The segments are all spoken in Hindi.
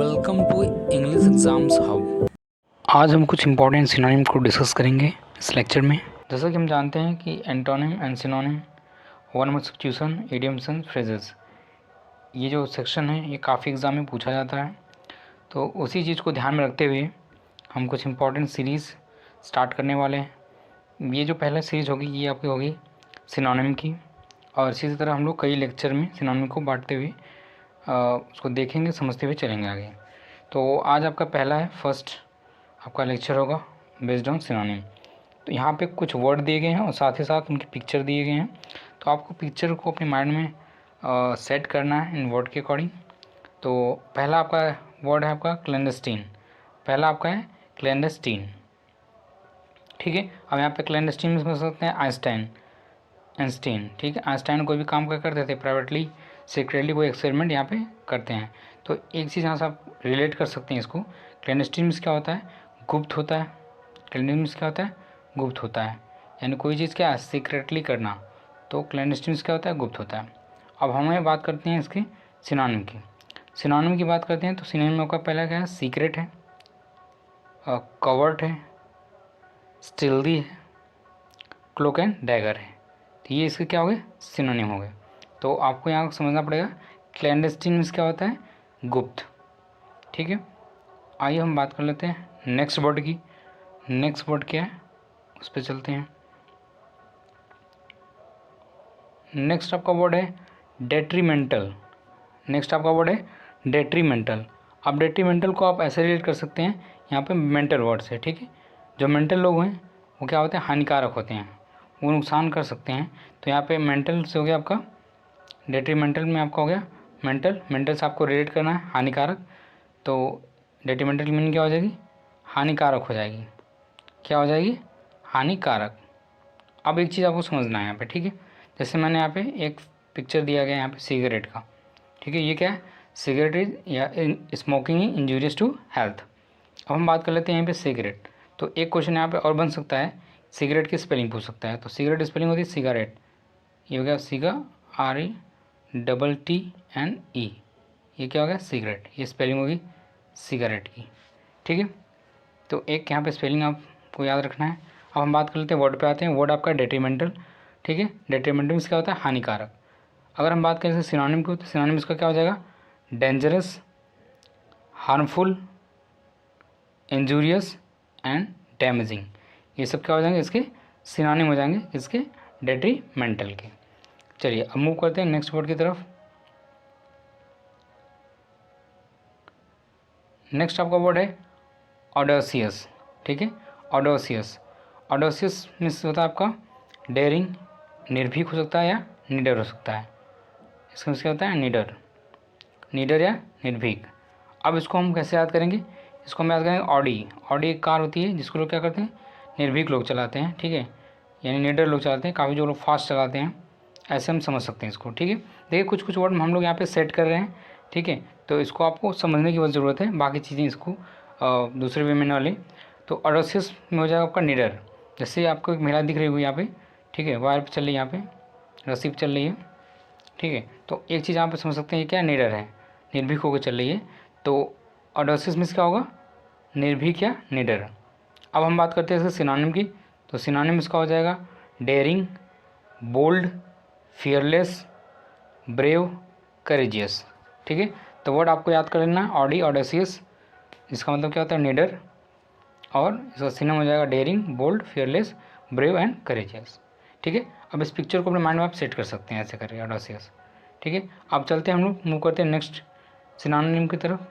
Welcome to English exams hub. आज हम कुछ इंपॉर्टेंट सिनोनिम को डिस्कस करेंगे इस लेक्चर में। जैसा कि हम जानते हैं कि antonym and synonym, one word substitution, idioms and phrases, ये जो सेक्शन है ये काफ़ी एग्ज़ाम में पूछा जाता है। तो उसी चीज़ को ध्यान में रखते हुए हम कुछ इंपॉर्टेंट सीरीज़ स्टार्ट करने वाले हैं। ये जो पहला सीरीज़ होगी ये आपकी होगी सिनोनिम की, और इसी तरह हम लोग कई लेक्चर में सिनोनिम को बांटते हुए उसको देखेंगे, समझते हुए चलेंगे आगे। तो आज आपका पहला है, फर्स्ट आपका लेक्चर होगा बेस्ड ऑन सिनोनिम। तो यहाँ पे कुछ वर्ड दिए गए हैं और साथ ही साथ उनके पिक्चर दिए गए हैं। तो आपको पिक्चर को अपने माइंड में सेट करना है इन वर्ड के अकॉर्डिंग। तो पहला आपका वर्ड है आपका क्लैंडस्टीन। पहला आपका है क्लैंडस्टीन, ठीक है। अब यहाँ पे क्लैंडस्टीन में समझ सकते हैं आइंस्टाइन, ठीक है। आइंस्टाइन कोई भी काम करते थे प्राइवेटली, सीक्रेटली कोई एक्सपेरिमेंट यहाँ पे करते हैं। तो एक चीज़ यहाँ से आप रिलेट कर सकते हैं इसको। क्लैंडस्टीन में क्या होता है? गुप्त होता है। क्लैंडस्टीन में क्या होता है? गुप्त होता है, यानी कोई चीज़ क्या है? सीक्रेटली करना। तो क्लैंडस्टीन क्या होता है? गुप्त होता है। अब हमें बात करते हैं इसकी सिनोनिम की। सिनोनिम की बात करते हैं तो सिनोनिम में आपका पहला क्या है? सीक्रेट है, कवर्ट है, स्टिल्दी है, क्लोक एंड डैगर है। तो ये इसके क्या हो गए? सिनोनिम हो गए। तो आपको यहाँ समझना पड़ेगा क्लैंडस्टीन मीन्स क्या होता है? गुप्त, ठीक है। आइए हम बात कर लेते हैं नेक्स्ट वर्ड की। नेक्स्ट वर्ड क्या है उस पर चलते हैं। नेक्स्ट आपका वर्ड है डेट्रीमेंटल। नेक्स्ट आपका वर्ड है डेट्रीमेंटल। अब डेट्रीमेंटल को आप ऐसे रिलेट कर सकते हैं यहाँ पे मेंटल वर्ड से, ठीक है। जो मेंटल लोग हैं वो क्या होते हैं? हानिकारक होते हैं, वो नुकसान कर सकते हैं। तो यहाँ पे मेंटल से हो गया आपका, डेट्रीमेंटल में आपका हो गया मेंटल से आपको रिलेट करना है हानिकारक। तो डेट्रीमेंटल की मीनिंग क्या हो जाएगी? हानिकारक हो जाएगी। क्या हो जाएगी? हानिकारक। अब एक चीज़ आपको समझना है यहाँ पे, ठीक है। जैसे मैंने यहाँ पे एक पिक्चर दिया गया यहाँ पे सिगरेट का, ठीक है। ये क्या है? सिगरेट इज या smoking is injurious to health. अब हम बात कर लेते हैं यहाँ पे सिगरेट। तो एक क्वेश्चन यहाँ पे और बन सकता है, सिगरेट की स्पेलिंग पूछ सकता है। तो सिगरेट स्पेलिंग होती है सिगारेट, ये हो गया सिगा RETTE। ये क्या हो गया? सिगरेट। ये स्पेलिंग होगी सिगरेट की, ठीक है। तो एक यहाँ पे स्पेलिंग आपको याद रखना है। अब हम बात कर लेते हैं वर्ड पे आते हैं। वर्ड आपका डेट्रीमेंटल, ठीक है। डेट्रीमेंटल इसका होता है हानिकारक। अगर हम बात करें सिनोनिम को, तो सिनोनिम इसका क्या हो जाएगा? Dangerous, harmful, injurious and damaging. ये सब क्या हो जाएंगे? इसके सिनोनिम हो जाएंगे, इसके डेट्रीमेंटल के। चलिए अब मूव करते हैं नेक्स्ट वर्ड की तरफ। नेक्स्ट आपका वर्ड है ऑडोसियस, ठीक है। ऑडोसियस। ऑडोसियस मीन्स होता है आपका डेयरिंग, निर्भीक हो सकता है या निडर हो सकता है। इसका मीन्स क्या होता है? निडर या निर्भीक। अब इसको हम कैसे याद करेंगे? इसको हम याद करेंगे ऑडी। ऑडी एक कार होती है जिसको लोग क्या करते हैं? निर्भीक लोग चलाते हैं, ठीक है, यानी निडर लोग चलाते हैं। काफ़ी जो लोग फास्ट चलाते हैं, ऐसे हम समझ सकते हैं इसको, ठीक है। देखिए कुछ कुछ वर्ड हम लोग यहाँ पे सेट कर रहे हैं, ठीक है। तो इसको आपको समझने की बहुत ज़रूरत है, बाकी चीज़ें इसको दूसरे वे में न वाली। तो ऑडोसियस में हो जाएगा आपका निडर। जैसे आपको एक महिला दिख रही हुई यहाँ पे, ठीक है, वायर पे चल रही है, यहाँ पे रस्सी पे चल रही है, ठीक है। तो एक चीज़ यहाँ पे समझ सकते हैं क्या? निडर है, निर्भीक होकर चल रही है। तो ऑडोसियस मीन्स क्या होगा? निर्भीक या निडर। अब हम बात करते हैं इसके सिनोनिम की। तो सिनोनिम इसका हो जाएगा daring, bold, fearless, brave, courageous, ठीक है। तो वर्ड आपको याद कर लेना है ऑडी, ऑडोसियस। इसका मतलब क्या होता है? निडर। और इसका सिनोनिम हो जाएगा daring, bold, fearless, brave and courageous, ठीक है। अब इस पिक्चर को अपने माइंड में आप सेट कर सकते हैं ऐसे करके, ऑडोसियस, ठीक है। अब चलते हैं हम लोग, मूव करते हैं नेक्स्ट सिनोनिम की तरफ।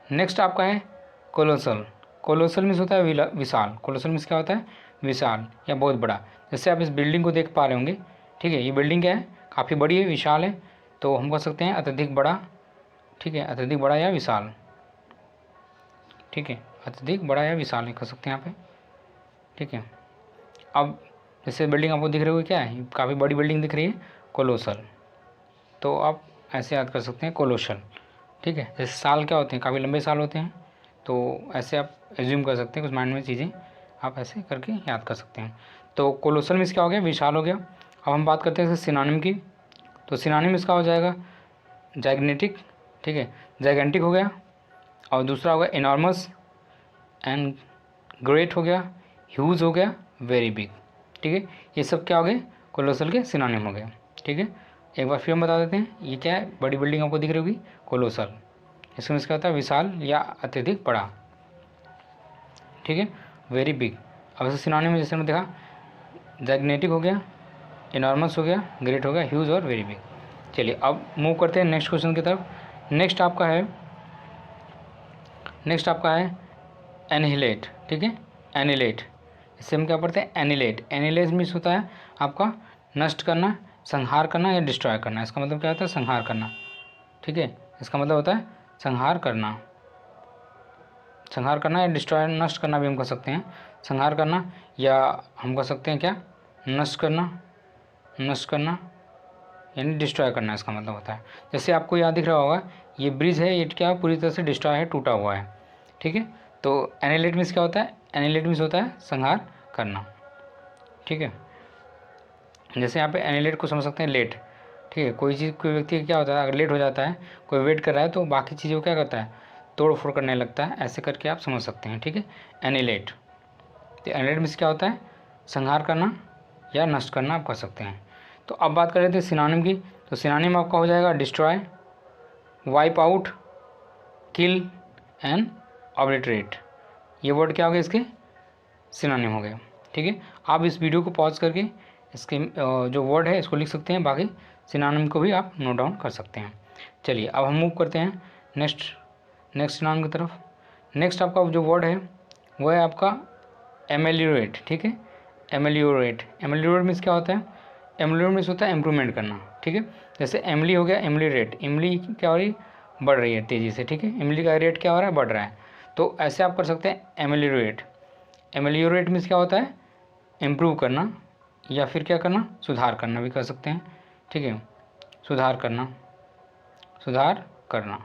नेक्स्ट आपका है कोलोसल। कोलोसल मीन्स होता है विशाल। कोलोसल मीन्स क्या होता है? विशाल या बहुत बड़ा। जैसे आप इस बिल्डिंग को देख पा रहे होंगे, ठीक है। ये बिल्डिंग क्या है? काफ़ी बड़ी है, विशाल है। तो हम कह सकते हैं अत्यधिक बड़ा, ठीक है, अत्यधिक बड़ा या विशाल, ठीक है, अत्यधिक बड़ा या विशाल कह सकते हैं यहाँ पे, ठीक है। अब जैसे बिल्डिंग आपको दिख रही है, क्या है? काफ़ी बड़ी बिल्डिंग दिख रही है, कोलोसल। तो आप ऐसे याद कर सकते हैं कोलोसल, ठीक है। जैसे साल क्या होते हैं? काफ़ी लंबे साल होते हैं। तो ऐसे आप एज्यूम कर सकते हैं, कुछ माइंड में चीज़ें आप ऐसे करके याद कर सकते हैं। तो कोलोसल मीन्स क्या हो गया? विशाल हो गया। अब हम बात करते हैं सिनोनिम की। तो सिनोनिम इसका हो जाएगा जाइग्नेटिक, ठीक है। जाइगेंटिक हो गया, और दूसरा हो गया इनॉर्मस एंड ग्रेट हो गया, ह्यूज हो गया, वेरी बिग। ठीक है, ये सब क्या हो गए, कोलोसल के सिनोनिम हो गए। ठीक है, एक बार फिर हम बता देते हैं, ये क्या है, बड़ी बिल्डिंग आपको दिख रही होगी, कोलोसल। इसमें क्या होता है, विशाल या अत्यधिक बड़ा। ठीक है, वेरी बिग। अब ऐसे सिनोनिम में जैसे हमने देखा, जैग्नेटिक हो गया, इनॉर्मस हो गया, ग्रेट हो गया, ह्यूज और वेरी बिग। चलिए अब मूव करते हैं नेक्स्ट क्वेश्चन की तरफ। नेक्स्ट आपका है एनिहिलेट। ठीक है, एनिलेट, इससे हम क्या पढ़ते हैं, एनिलेट। एनिलेट मीन्स होता है आपका नष्ट करना, संहार करना या डिस्ट्रॉय करना। इसका मतलब क्या होता है, संहार करना। ठीक है, इसका मतलब होता है संहार करना। संहार करना या डिस्ट्रॉय, नष्ट करना भी हम कह सकते हैं। संहार करना, या हम कह सकते हैं क्या, नष्ट करना। नष्ट करना यानी डिस्ट्रॉय करना इसका मतलब होता है। जैसे आपको याद दिख रहा होगा, ये ब्रिज है, ये क्या पूरी तरह से डिस्ट्रॉय है, टूटा हुआ है। ठीक है, तो एनिलेट मीन्स क्या होता है, एनिलेट मीन्स होता है संहार करना। ठीक है, जैसे यहाँ पे एनिलेट को समझ सकते हैं लेट। ठीक है, कोई चीज़, कोई व्यक्ति क्या होता है, अगर लेट हो जाता है, कोई वेट कर रहा है, तो बाकी चीज़ों को क्या करता है, तोड़ फोड़ करने लगता है। ऐसे करके आप समझ सकते हैं। ठीक है, एनिलेट। तो एनिलेट मीन्स क्या होता है, संहार करना या नष्ट करना आप कह सकते हैं। तो अब बात कर रहे थे सिनोनिम की, तो सिनोनिम आपका हो जाएगा destroy, wipe out, kill and obliterate. ये वर्ड क्या हो गए, इसके सिनोनिम हो गए। ठीक है, आप इस वीडियो को पॉज करके इसके जो वर्ड है इसको लिख सकते हैं, बाकी सिनोनिम को भी आप नोट डाउन कर सकते हैं। चलिए अब हम मूव करते हैं नेक्स्ट सिनोनिम की तरफ। नेक्स्ट आपका जो वर्ड है वो है आपका एमेलियोरेट। ठीक है, एमेलियोरेट। एमेलियोरेट मीन्स क्या होता है, एमेलियोरेट मीन्स होता है इम्प्रूवमेंट करना। ठीक है, जैसे एमली हो गया, एमली रेट, इमली क्या हो रही है, बढ़ रही है तेज़ी से। ठीक है, इमली का रेट क्या हो रहा है, बढ़ रहा है। तो ऐसे आप कर सकते हैं एमेलियोरेट। एमेलियोरेट मीन्स क्या होता है, इम्प्रूव करना, या फिर क्या करना, सुधार करना भी कर सकते हैं। ठीक है, सुधार करना, सुधार करना।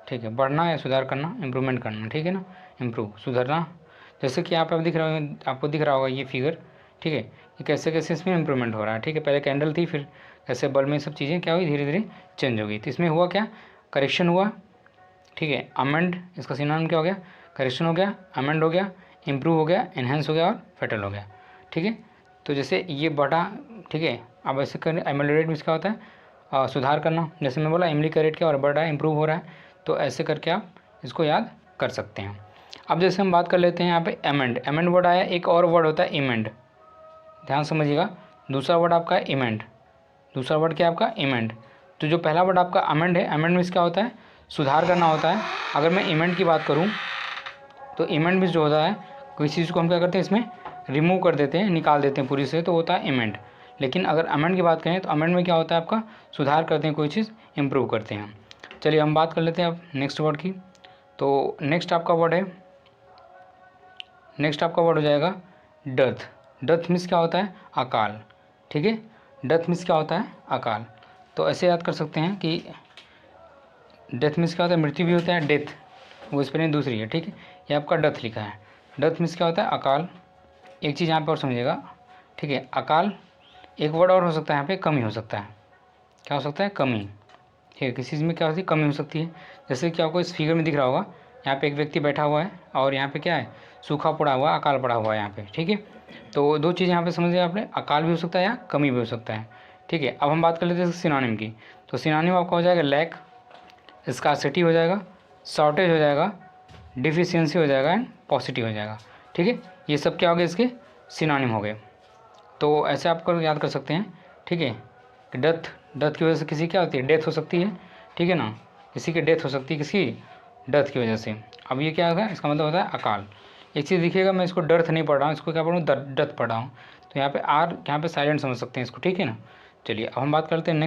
ठीक है, बढ़ना या सुधार करना, इम्प्रूवमेंट करना। ठीक है ना, इम्प्रूव, सुधरना। जैसे कि यहाँ पे आपको दिख रहा होगा ये फिगर। ठीक है, ये कैसे कैसे इसमें इम्प्रूवमेंट हो रहा है। ठीक है, पहले कैंडल थी, फिर कैसे बल्ब में सब चीज़ें क्या हुई, धीरे धीरे चेंज हो गई। तो इसमें हुआ क्या, करेक्शन हुआ। ठीक है, अमेंड, इसका सिनोनिम क्या हो गया, करेक्शन हो गया, अमेंड हो गया, इम्प्रूव हो गया, एनहेंस हो गया और फेटल हो गया। ठीक है, तो जैसे ये बढ़ा। ठीक है, अब ऐसे कर एमेलियोरेट मीन्स क्या होता है, सुधार करना। जैसे मैं बोला इमली का रेट क्या हो रहा है, बढ़ रहा है, इम्प्रूव हो रहा है। तो ऐसे करके आप इसको याद कर सकते हैं। अब जैसे हम बात कर लेते हैं यहाँ पे एमेंड। एमेंड वर्ड आया, एक और वर्ड होता है इमेंड, ध्यान समझिएगा। दूसरा वर्ड आपका है इमेंड। दूसरा वर्ड क्या है आपका, इमेंड। तो जो पहला वर्ड आपका अमेंड है, अमेंड मीन्स क्या होता है, सुधार करना होता है। अगर मैं इमेंड की बात करूँ तो इमेंड मीन्स जो होता है, किसी चीज़ को हम क्या करते हैं, इसमें रिमूव कर देते हैं, निकाल देते हैं पूरी से, तो होता है इमेंड। लेकिन अगर अमेंड की बात करें तो अमेंड में क्या होता है आपका, सुधार करते हैं, कोई चीज़ इम्प्रूव करते हैं। चलिए हम बात कर लेते हैं अब नेक्स्ट वर्ड की। तो नेक्स्ट आपका वर्ड हो जाएगा डथ। डथ मीन्स क्या होता है, अकाल। ठीक है, डेथ मीन्स क्या होता है, अकाल। तो ऐसे याद कर सकते हैं कि डेथ मीन्स क्या होता है, मृत्यु भी होता है, डेथ वो स्पेलिंग दूसरी है। ठीक है, ये आपका डथ लिखा है। डथ मीन्स क्या होता है, अकाल। एक चीज़ यहाँ पे और समझिएगा। ठीक है, अकाल, एक वर्ड और हो सकता है यहाँ पे, कमी हो सकता है। क्या हो सकता है, कमी। ठीक है, किसी चीज़ में क्या होती है, कमी हो सकती है। जैसे कि आपको इस फिगर में दिख रहा होगा, यहाँ पे एक व्यक्ति बैठा हुआ है और यहाँ पे क्या है, सूखा पड़ा हुआ, अकाल पड़ा हुआ है यहाँ पे। ठीक है, तो दो चीज़ यहाँ पे समझिए आपने, अकाल भी हो सकता है या कमी भी हो सकता है। ठीक है, अब हम बात कर लेते हैं सिनोनिम की। तो सिनोनिम आपका हो जाएगा लैक, स्कार्सिटी हो जाएगा, शॉर्टेज हो जाएगा, डिफिशियंसी हो जाएगा एंड पॉसिटिव हो जाएगा। ठीक है, ये सब क्या हो गए, इसके सिनोनिम हो गए। तो ऐसे आपको याद कर सकते हैं। ठीक है, कि डेथ की वजह से किसी क्या होती है, डेथ हो सकती है। ठीक है ना, किसी की डेथ हो सकती है, किसी डेथ की वजह से। अब ये क्या होगा, इसका मतलब होता है अकाल। एक चीज़ देखिएगा, मैं इसको डर्थ नहीं पढ़ रहा हूँ, इसको क्या पढ़ूँ, डेथ पढ़ रहा हूँ। तो यहाँ पे आर, यहाँ पे साइलेंट समझ सकते हैं इसको। ठीक है ना, चलिए अब हम बात करते हैं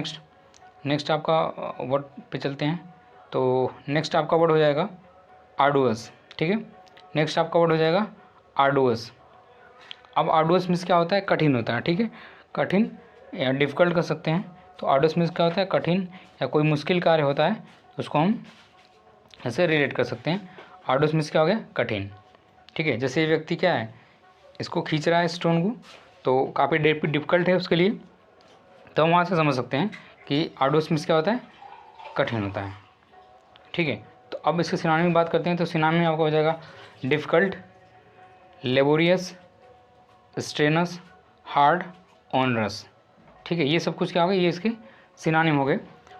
नेक्स्ट आपका वर्ड पे चलते हैं। तो नेक्स्ट आपका वर्ड हो जाएगा आर्डुअस। ठीक है, नेक्स्ट आपका वर्ड हो जाएगा आर्डुअस। अब आर्डुअस मीन्स क्या होता है, कठिन होता है। ठीक है, कठिन या डिफ़िकल्ट कर सकते हैं। तो आर्डुअस मीन्स क्या होता है, कठिन या कोई मुश्किल कार्य होता है, उसको हम ऐसे रिलेट कर सकते हैं। आर्डुअस मीन्स क्या हो गया, कठिन। ठीक है, जैसे ये व्यक्ति क्या है, इसको खींच रहा है स्टोन को, तो काफ़ी डिफ़िकल्ट है उसके लिए। तो हम वहाँ से समझ सकते हैं कि आर्डुअस मीन्स क्या होता है, कठिन होता है। ठीक है, तो अब इसके सिनोनिम की बात करते हैं। तो सिनोनिम में आपका हो जाएगा difficult, laborious, strenuous, hard, onerous. ठीक है, ये सब कुछ क्या होगा, ये इसके सिनोनिम हो गए।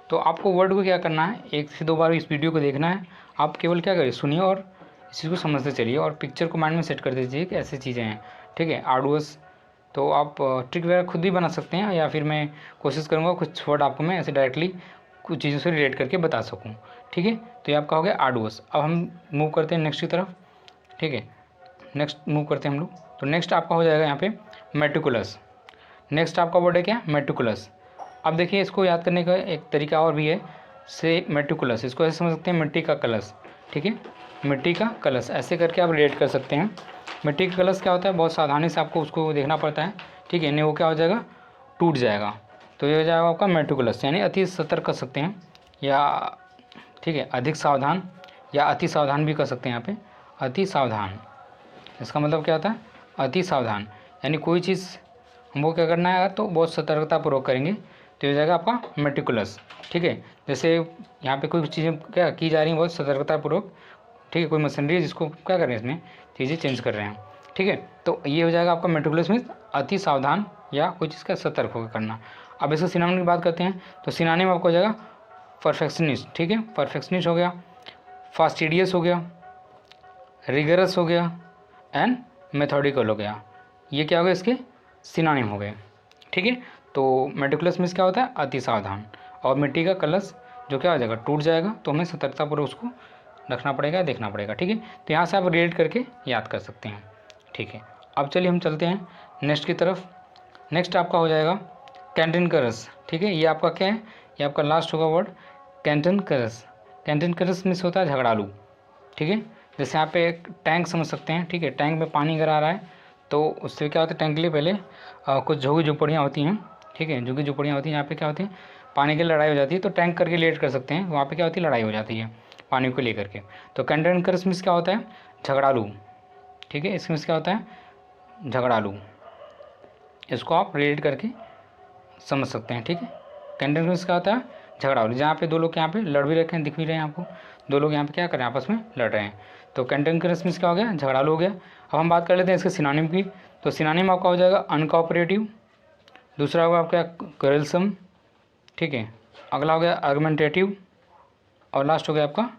तो आपको वर्ड को क्या करना है, 1 से 2 बार इस वीडियो को देखना है। आप केवल क्या करिए, सुनिए और इस चीज़ को समझते चलिए और पिक्चर को माइंड में सेट कर दीजिए कि ऐसी चीज़ें हैं। ठीक है, आर्डुअस, तो आप ट्रिक वगैरह खुद भी बना सकते हैं, या फिर मैं कोशिश करूँगा कुछ वर्ड आपको मैं ऐसे डायरेक्टली कुछ चीज़ों से रिलेट करके बता सकूँ। ठीक है, तो ये आपका हो गया आर्डुअस। अब हम मूव करते हैं नेक्स्ट की तरफ। ठीक है, नेक्स्ट मूव करते हैं हम लोग। तो नेक्स्ट आपका हो जाएगा यहाँ पे मेटिकुलस। नेक्स्ट आपका वर्ड है क्या, मेटिकुलस। अब देखिए, इसको याद करने का एक तरीका और भी है, से मेटिकुलस, इसको ऐसे समझ सकते हैं मिट्टी का कलश। ठीक है, मिट्टी का कलश, ऐसे करके आप रिलेट कर सकते हैं। मिट्टी का कलश क्या होता है, बहुत सावधानी से आपको उसको देखना पड़ता है। ठीक है, नहीं वो क्या हो जाएगा, टूट जाएगा। तो ये हो जाएगा आपका मेटिकुलस, यानी अति सतर्क कर सकते हैं, या ठीक है अधिक सावधान, या अति सावधान भी कर सकते हैं। यहाँ पे अति सावधान, इसका मतलब क्या होता है, अति सावधान, यानी कोई चीज़ हमको क्या करना है तो बहुत सतर्कतापूर्वक करेंगे, तो हो जाएगा आपका मेटिकुलस। ठीक है, जैसे यहाँ पे कोई चीज़ें क्या की जा रही हैं बहुत सतर्कतापूर्वक। ठीक है, कोई मशीनरी है जिसको क्या कर रहे हैं, इसमें चीज़ें चेंज कर रहे हैं। ठीक है, तो ये हो जाएगा आपका मेटिकुलस में अति सावधान या कोई चीज़ का सतर्क होकर करना। अब इसका सिनोनिम की बात करते हैं। तो सिनोनिम आपको हो जाएगा परफेक्शनिस्ट। ठीक है, परफेक्शनिस्ट हो गया, फास्टिडियस हो गया, रिगरस हो गया, एंड मेथोडिकल हो गया। ये क्या हो गया, इसके सिनोनिम हो गए। ठीक है, तो मेटिकुलस में क्या होता है, अति सावधान, और मिट्टी का कलश जो क्या हो जाएगा, टूट जाएगा, तो हमें सतर्कतापूर्वक उसको रखना पड़ेगा, देखना पड़ेगा। ठीक है, तो यहाँ से आप रिलेट करके याद कर सकते हैं। ठीक है, अब चलिए हम चलते हैं नेक्स्ट की तरफ। नेक्स्ट आपका हो जाएगा कैंटेनकरस। ठीक है, ये आपका क्या है, ये आपका लास्ट होगा वर्ड कैंटेनकरस। कैंटेनकरस में से होता है झगड़ालू। ठीक है, जैसे यहाँ पे एक टैंक समझ सकते हैं। ठीक है, टैंक में पानी गिरा रहा है, तो उससे क्या होता है, टैंक के लिए पहले कुछ झुग्गी झोपड़ियाँ होती हैं। ठीक है, झुग्गी झोपड़ियाँ होती हैं, यहाँ पे क्या होती है, पानी की लड़ाई हो जाती है, तो टैंक करके रिलेट कर सकते हैं, वहाँ पे क्या होती है, लड़ाई हो जाती है पानी को लेकर के। तो कैंटेनकरस में क्या होता है, झगड़ालू। ठीक है, इसमें क्या होता है, झगड़ालू, इसको आप रिलेट करके समझ सकते हैं। ठीक है, कैंटेनकरस क्या होता है, झगड़ालू, जहाँ पे दो लोग यहाँ पे लड़ भी रखे हैं, दिख भी रहे हैं आपको, दो लोग यहाँ पे क्या कर रहे हैं, आपस में लड़ रहे हैं। तो कैंटेनकरस में क्या हो गया, झगड़ालू हो गया। अब हम बात कर लेते हैं इसके सिनोनिम की। तो सिनोनिम आपका हो जाएगा अनकोऑपरेटिव, दूसरा होगा आपका क्वेरलसम। ठीक है, अगला हो गया आर्गुमेंटेटिव, और लास्ट हो गया आपका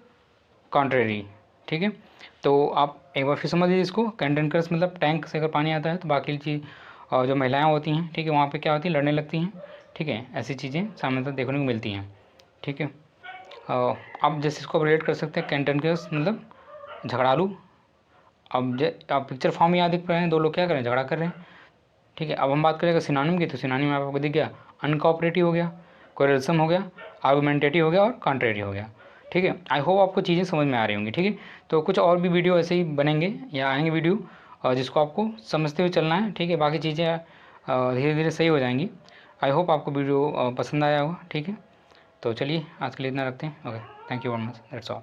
कॉन्ट्रेरी। ठीक है, तो आप एक बार फिर समझ लीजिए इसको। कैंटेनकरस मतलब टैंक से अगर पानी आता है तो बाकी चीज़ और जो महिलाएं होती हैं, ठीक है, वहाँ पे क्या होती है, लड़ने लगती हैं। ठीक है, ऐसी चीज़ें सामान्यतः देखने को मिलती हैं। ठीक है, आप जैसे इसको रिलेट कर सकते हैं, कैंटेनकरस मतलब झगड़ालू। अब आप पिक्चर फॉर्म में यहाँ दिख रहे हैं, दो लोग क्या कर रहे हैं, झगड़ा कर रहे हैं। ठीक है, अब हम बात करेंगे सिनोनिम की। तो सिनोनिम आपको दिख गया, अनकोऑपरेटिव हो गया, क्वेरलसम हो गया, आर्गुमेंटेटिव हो गया, और कॉन्ट्रेरी हो गया। ठीक है, आई होप आपको चीज़ें समझ में आ रही होंगी। ठीक है, तो कुछ और भी वीडियो ऐसे ही बनेंगे या आएंगे वीडियो, और जिसको आपको समझते हुए चलना है। ठीक है, बाकी चीज़ें धीरे धीरे सही हो जाएंगी। आई होप आपको वीडियो पसंद आया होगा। ठीक है, तो चलिए आज के लिए इतना रखते हैं। Okay, thank you very much, that's all.